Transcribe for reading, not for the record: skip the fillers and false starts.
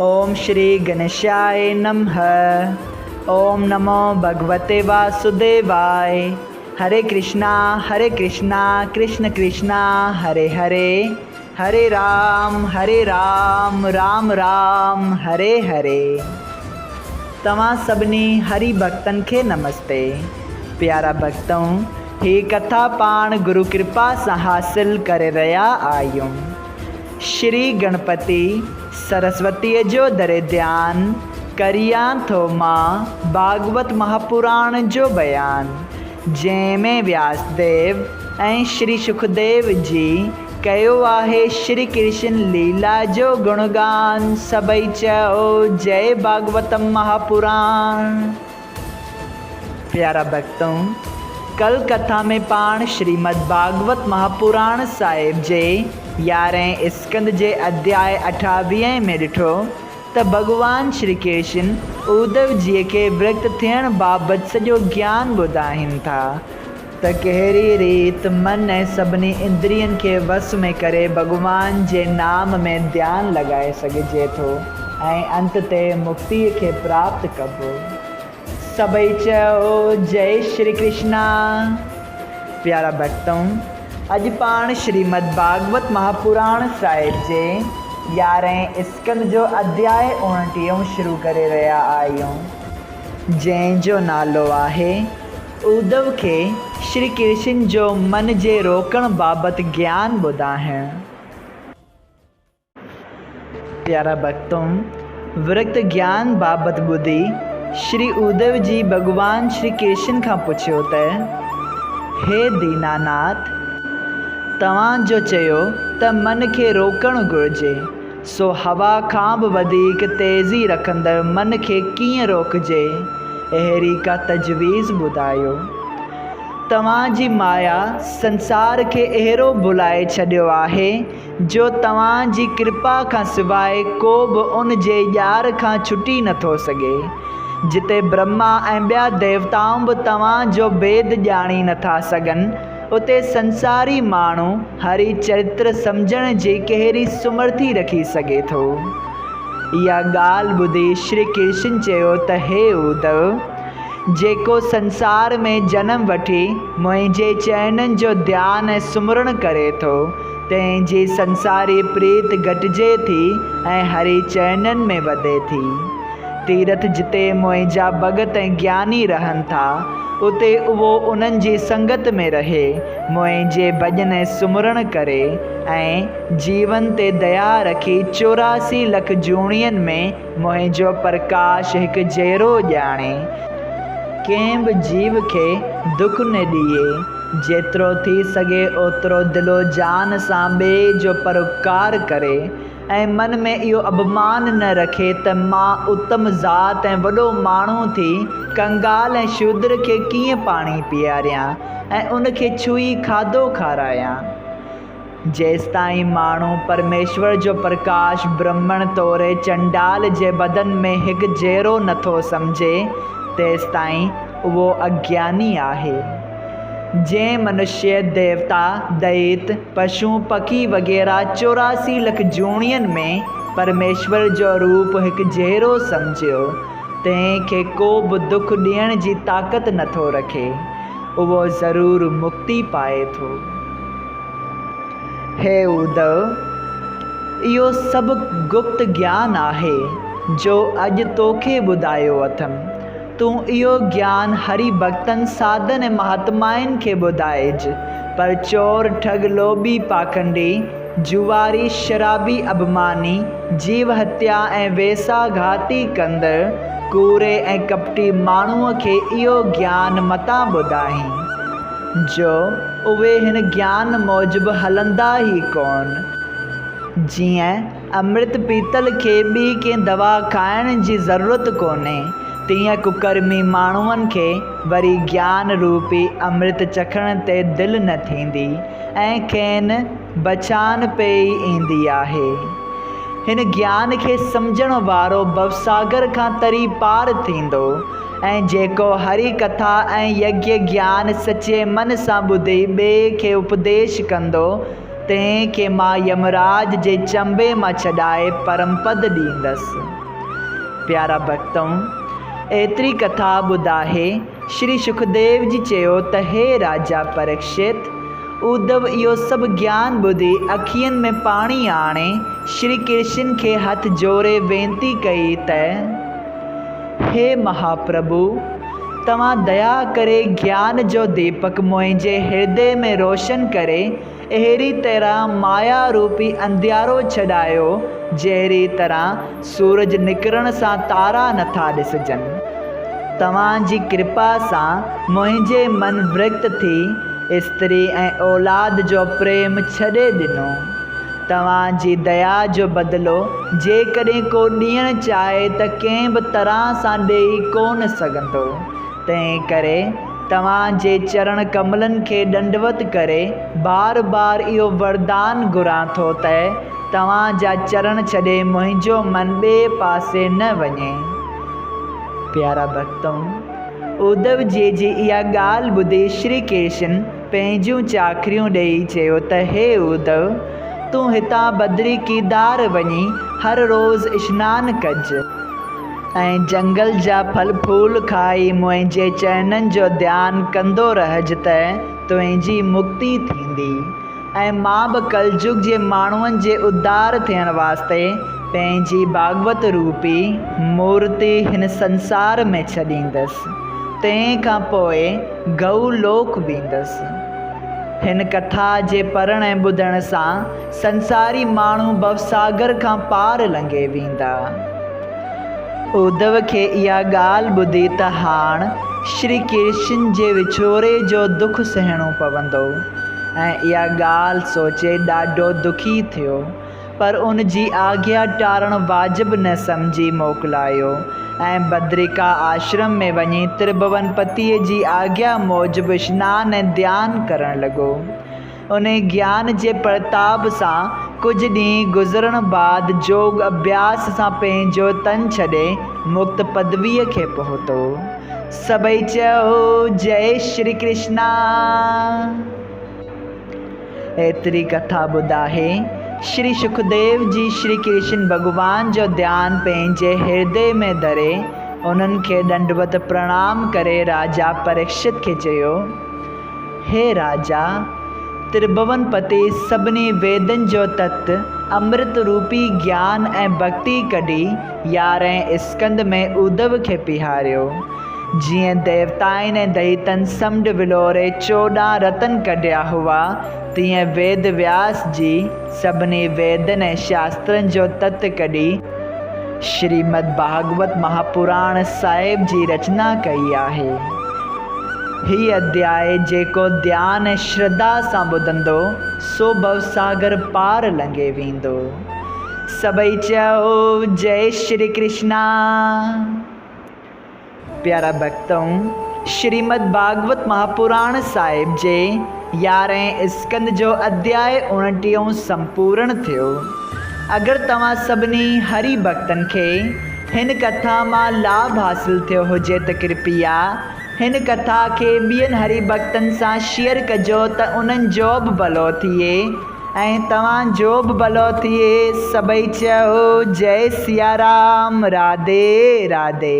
ओम श्री गणेशाय नमः। ओम नमो भगवते वासुदेवाय। हरे कृष्णा कृष्ण कृष्णा हरे हरे, हरे राम राम राम हरे हरे। तव्हां सभिनी हरि भक्तन के नमस्ते। प्यारा भक्तों, ही कथा पाण गुरु कृपा से हासिल करे रहा आयूं। श्री गणपति सरस्वती जो दरे ध्यान करिया थो मां भागवत महापुराण जो बयान, जैमें व्यासदेव ऐं श्री सुखदेव जी कयो आहे श्री कृष्ण लीला जो गुणगान। सबई चओ जय भागवतम महापुराण। प्यारा भक्तों, कल कथा में पाण श्रीमद् भागवत महापुराण साहिब जे 11 स्कंद जे अध्याय 28 में ॾिठो त भगवान श्री कृष्ण उद्धव जी के वृत थियण बाबत सॼो ज्ञान ॿुधाइनि था त कहिड़ी रीत मन ऐं सभिनी इंद्रियनि के वस में करे भगवान जे नाम में ध्यान लॻाए सघिजे थो ऐं अंत ते मुक्तिअ खे प्राप्त कबो। सबई चओ जय श्री कृष्णा। प्यारा भक्तों, अॼु पाण श्रीमद् भागवत महापुराण साहिब जे 11 स्कंद जो अध्याय 29 शुरू करे रहिया आहियूं, जंहिंजो नालो आहे उद्धव के श्री कृष्ण जो मन जे रोकण बाबति ज्ञान ॿुधाइण। प्यारा भक्तों, वृत ज्ञान बाबति ॿुधी श्री उद्धव जी भगवान श्री कृष्ण खां पुछियो त हे दीनानाथ, तव्हां जो चयो त मन खे रोकणु घुरिजे, सो हवा खां बि वधीक तेज़ी रखंदड़ मन खे कीअं रोकजे, अहिड़ी का तजवीज़ ॿुधायो। तव्हां जी माया संसार खे अहिड़ो भुलाए छॾियो आहे जो तव्हां जी कृपा खां सवाइ को बि उन जे ॼार खां छुटी नथो सघे। जिते ब्रह्मा ऐं ॿिया देवताऊं बि तव्हां जो भेद ॼाणी नथा सघनि, उते संसारी माण्हू हरि चरित्र सम्झण जी कहिड़ी सुमर्थी रखी सघे थो। इहा ॻाल्हि ॿुधी श्री कृष्ण चयो त हे उद्धव, जेको संसार में जनम वठी मुंहिंजे चरणनि जो ध्यानु ऐं सुमरण करे थो, तंहिंजी संसारी प्रीत घटिजे थी ऐं हरि चरणनि में वधे थी। तीर्थ जिते मुंहिंजा भगत ऐं ज्ञानी रहनि था, उते उहो उन्हनि जी संगत में रहे, मुंहिंजे भॼन ऐं सुमरण करे ऐं जीवन ते दया रखी 84 लख जूणियनि में मुंहिंजो प्रकाश हिकु जहिड़ो ॼाणे। कंहिं बि जीव खे दुख न ॾिए, जेतिरो थी सघे ओतिरो दिलो जान सां ॿिए जो परोपकार करे ऐं मन में इहो अभिमान न रखे त मां उत्तम ज़ात ऐं वॾो माण्हू थी कंगाल ऐं शूद्र खे कीअं पाणी पीआरियां ऐं उनखे छुई खाधो खारायां। जेसिताईं माण्हू परमेश्वर जो प्रकाश ब्रह्मण तौरे चंडाल जे बदन में हिकु जहिड़ो नथो सम्झे, तेसिताईं उहो अज्ञानी आहे। जंहिं मनुष्य देवता दैत पशु पखी वग़ैरह 84 लख जूणियनि में परमेश्वर जो रूप हिकु जहिड़ो सम्झियो, तंहिंखे को बि दुख ॾियण जी ताक़त नथो रखे, उहो ज़रूरु मुक्ति पाए थो। हे उद्धव, इहो सभु गुप्त ज्ञान आहे जो अॼु तोखे ॿुधायो अथमि। तूं इहो ज्ञान हरि भक्तनि साधन ऐं महात्माइनि खे ॿुधाइज, पर चोर ठग लोभी पाखंडी जुआरी शराबी अभिमानी जीव हत्या ऐं वेसाघाती कंदड़ कूड़े ऐं कपटी माण्हूअ खे इहो ज्ञान मतां ॿुधाई, जो उहे हिन ज्ञान मूजिबि हलंदा ई कोन। जीअं अमृत पीतल खे ॿी कंहिं दवा खाइण जी ज़रूरत कोन्हे, तीअं कुकर्मी माण्हुअनि खे वरी ज्ञान रूपी अमृत चखण ते दिलि न थींदी ऐं खेनि बचान पे ई ईंदी आहे। हिन ज्ञान खे सम्झण वारो भवसागर खां तरी पार थींदो ऐं जेको हरि कथा ऐं यज्ञ ज्ञान सचे मन सां ॿुधी ॿिए खे उपदेश कंदो, तंहिंखे मां यमराज जे चंबे मां छॾाए परम पद ॾींदसि। प्यारा भक्तों, एतिरी कथा ॿुधाए श्री सुखदेव जी चयो त हे राजा परीक्षित, उद्धव इहो सभु ज्ञान ॿुधी अखियुनि में पाणी आणे श्री कृष्ण खे हथ जोड़े वेनती कई त हे महाप्रभु, तव्हां दया करे ज्ञान जो दीपक मुंहिंजे हृदय में रोशन करे अहिड़ी तरह माया रूपी अंधियारो छॾायो जहिड़ी तरह सूरज निकिरण सां तारा नथा ॾिसजनि। तव्हांजी कृपा सां मुंहिंजे मन विरक्त थी स्त्री ऐं औलाद जो प्रेम छॾे ॾिनो। तव्हांजी दया जो बदिलो जेकॾहिं को ॾियणु चाहे त कंहिं बि तरह सां ॾेई कोन सघंदो। तंहिं करे तव्हांजे चरण कमलनि खे दंडवत करे बार बार इहो वरदान घुरां थो त तव्हांजा चरण छॾे मुंहिंजो मन ॿिए पासे न वञे। प्यारा भक्तों, उद्धव जी इहा ॻाल्हि ॿुधी श्री कृष्ण पंहिंजूं चाकरियूं ॾेई चयो त हे उद्धव, तूं हितां बद्री केदार वञी हर रोज़ु सनानु कजि ऐं जंगल जा फल फूल खाई मुंहिंजे चरणनि जो ध्यानु कंदो रहिजि त तुंहिंजी मुक्ति थींदी। ऐं मां बि कलयुग जे माण्हुनि जे उद्धार थियण वास्ते पंहिंजी भागवत रूपी मूर्ति हिन संसार में छॾींदसि। तंहिंखां पोइ गऊ लोक वेंदसि। हिन कथा जे पढ़ण ऐं ॿुधण सां संसारी माण्हू भवसागर खां पार लंघे वेंदा। उद्धव खे इहा ॻाल्हि ॿुधी त हाणे श्री कृष्ण जे विछोड़े जो दुख सहणो पवंदो ऐं इहा ॻाल्हि सोचे ॾाढो दुखी थियो, पर उन जी आज्ञा टारणु वाजिबु न सम्झी मोकिलायो ऐं बद्रिका आश्रम में वञी त्रिभुवन पतिअ जी आज्ञा मूजिबि सनानु ऐं ध्यानु करणु लॻो। उन ज्ञान जे प्रताप सां कुझु ॾींहं गुज़रण बाद जोग अभ्यास सां पंहिंजो तन छॾे मुक्त पदवीअ खे पहुतो। सभई चयो जय श्री कृष्णा। एतिरी कथा ॿुधाए श्री सुखदेव जी श्री कृष्ण भॻवान जो ध्यानु पंहिंजे हृदय में धरे उन्हनि खे दंडवत प्रणाम करे राजा परीक्षित खे चयो, हे राजा, त्रिभुवन पति सभिनी वेदनि जो तत्व अमृत रूपी ज्ञान ऐं भक्ति कढी 11हें स्कंद में उद्धव खे पीहारियो। जीअं देवताउनि ऐं दैतनि समुंड विलोरे 14 रतन कढिया हुआ, तीअं वेद व्यास जी सभिनी वेदनि ऐं शास्त्रनि जो तत्व कढी श्रीमद भागवत महापुराण साहिब जी रचना कई आहे। हीउ अध्याय जेको ध्यान ऐं श्रद्धा सां ॿुधंदो सो भवसागर पार लंघे वेंदो। सभई चयो जय श्री कृष्णा। प्यारा भक्तों, श्रीमद भागवत महापुराण साहिब जे 11हें स्कंद जो अध्याय 29 संपूर्ण थियो। अगरि तव्हां सभिनी हरि भक्तनि खे हिन कथा मां लाभ हासिल थियो हुजे त कृपया हिन कथा खे ॿियनि हरि भक्तनि सां शेयर कजो त उन्हनि जो बि भलो थिए ऐं तव्हांजो बि भलो थिए। सभई चयो जय सिया राम। राधे राधे।